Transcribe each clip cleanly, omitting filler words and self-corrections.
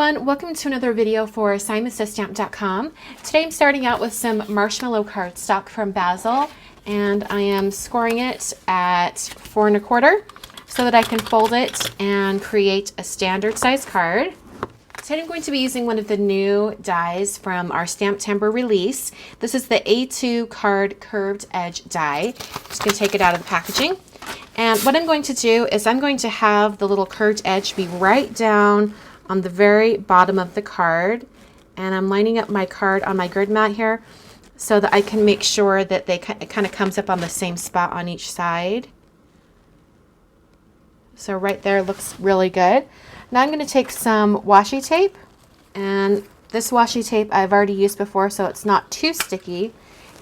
everyone, welcome to another video for SimonsStamp.com. Today I'm starting out with some marshmallow cardstock from Basil, and I am scoring it at 4 1/4 so that I can fold it and create a standard size card. Today I'm going to be using one of the new dies from our Stamptember release. This is the A2 card curved edge die. Just going to take it out of the packaging. And what I'm going to do is I'm going to have the little curved edge be right down on the very bottom of the card. And I'm lining up my card on my grid mat here so that I can make sure that it kind of comes up on the same spot on each side. So right there looks really good. Now I'm going to take some washi tape, and this washi tape I've already used before so it's not too sticky,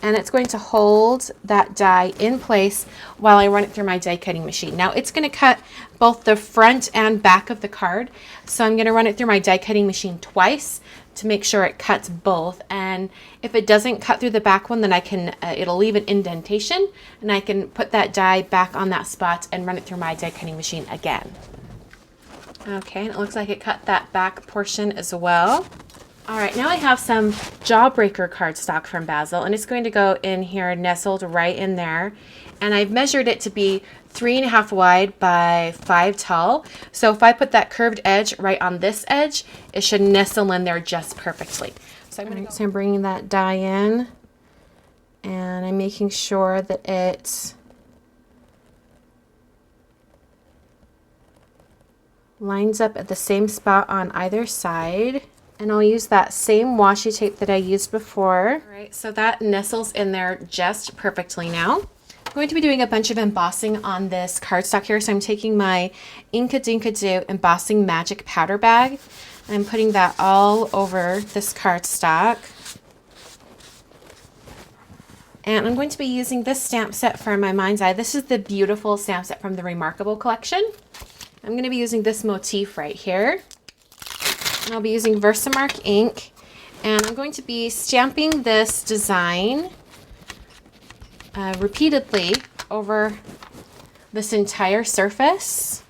and it's going to hold that die in place while I run it through my die cutting machine. Now it's going to cut both the front and back of the card, so I'm going to run it through my die cutting machine twice to make sure it cuts both. And if it doesn't cut through the back one, then I can it'll leave an indentation, and I can put that die back on that spot and run it through my die cutting machine again. Okay, and it looks like it cut that back portion as well. All right, now I have some Jawbreaker cardstock from Basil, and it's going to go in here nestled right in there. And I've measured it to be 3.5 wide by 5 tall. So if I put that curved edge right on this edge, it should nestle in there just perfectly. So I'm bringing that die in, and I'm making sure that it lines up at the same spot on either side. And I'll use that same washi tape that I used before. All right, so that nestles in there just perfectly now. I'm going to be doing a bunch of embossing on this cardstock here. So I'm taking my Inka Dinka Do embossing magic powder bag, and I'm putting that all over this cardstock. And I'm going to be using this stamp set for my mind's eye. This is the beautiful stamp set from the Remarkable collection. I'm going to be using this motif right here. And I'll be using Versamark ink, and I'm going to be stamping this design repeatedly over this entire surface.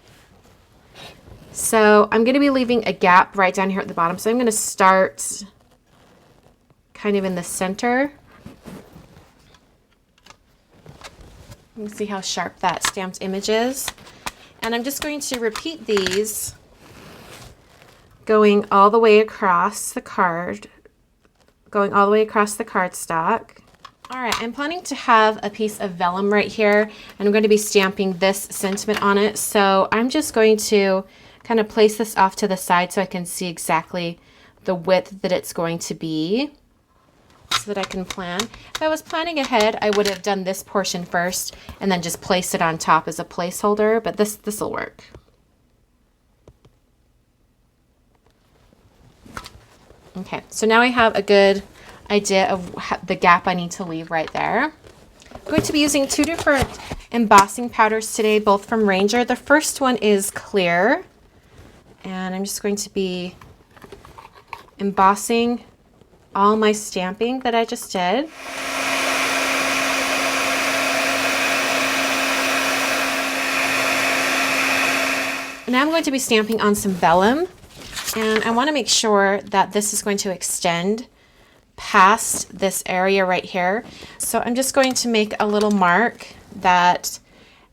So I'm going to be leaving a gap right down here at the bottom. So I'm going to start kind of in the center. You can see how sharp that stamped image is. And I'm just going to repeat these going all the way across the card, going all the way across the cardstock. All right, I'm planning to have a piece of vellum right here, and I'm going to be stamping this sentiment on it. So I'm just going to kind of place this off to the side so I can see exactly the width that it's going to be, so that I can plan. If I was planning ahead, I would have done this portion first and then just place it on top as a placeholder, but this will work. Okay, so now I have a good idea of the gap I need to leave right there. I'm going to be using 2 different embossing powders today, both from Ranger. The first one is clear, and I'm just going to be embossing all my stamping that I just did. And now I'm going to be stamping on some vellum, and I want to make sure that this is going to extend past this area right here. So I'm just going to make a little mark that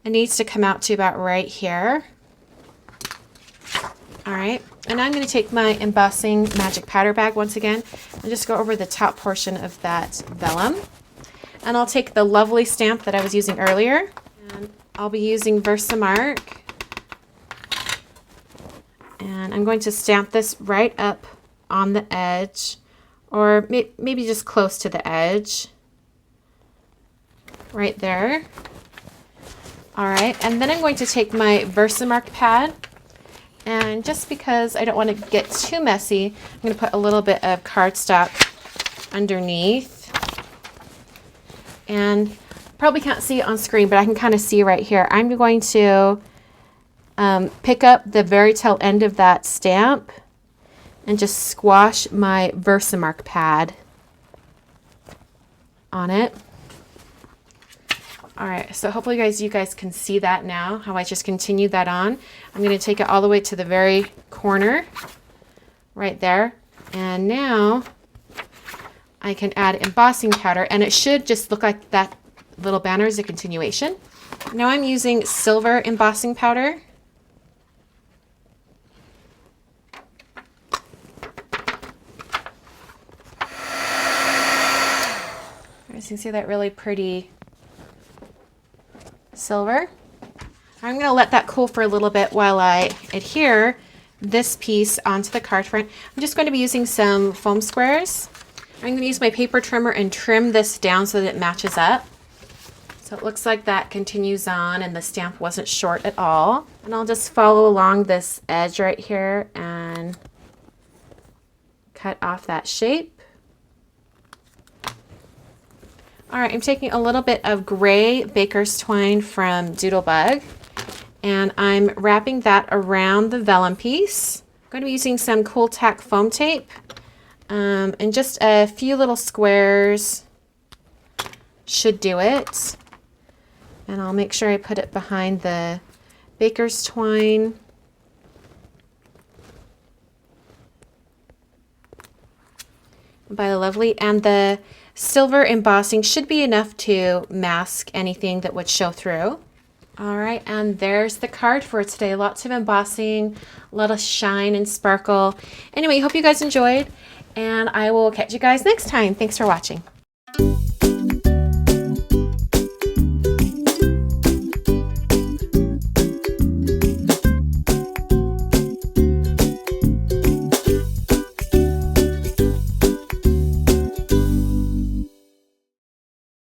it needs to come out to about right here. All right, and I'm going to take my embossing magic powder bag once again and just go over the top portion of that vellum. And I'll take the lovely stamp that I was using earlier, and I'll be using Versamark. And I'm going to stamp this right up on the edge, or maybe just close to the edge, right there. All right, and then I'm going to take my Versamark pad, and just because I don't want to get too messy, I'm going to put a little bit of cardstock underneath. And probably can't see it on screen, but I can kind of see right here. I'm going to pick up the very tail end of that stamp and just squash my Versamark pad on it. All right, so hopefully you guys can see that now, how I just continued that on. I'm going to take it all the way to the very corner right there. And now I can add embossing powder, and it should just look like that little banner is a continuation. Now I'm using silver embossing powder. As you can see, that really pretty silver. I'm going to let that cool for a little bit while I adhere this piece onto the card front. I'm just going to be using some foam squares. I'm going to use my paper trimmer and trim this down so that it matches up. So it looks like that continues on and the stamp wasn't short at all. And I'll just follow along this edge right here and cut off that shape. All right, I'm taking a little bit of gray baker's twine from Doodlebug, and I'm wrapping that around the vellum piece. I'm going to be using some Cool Tack foam tape, and just a few little squares should do it. And I'll make sure I put it behind the baker's twine. By the lovely, and the silver embossing should be enough to mask anything that would show through. All right, and there's the card for today. Lots of embossing, a lot of shine and sparkle. Anyway, hope you guys enjoyed, and I will catch you guys next time. Thanks for watching.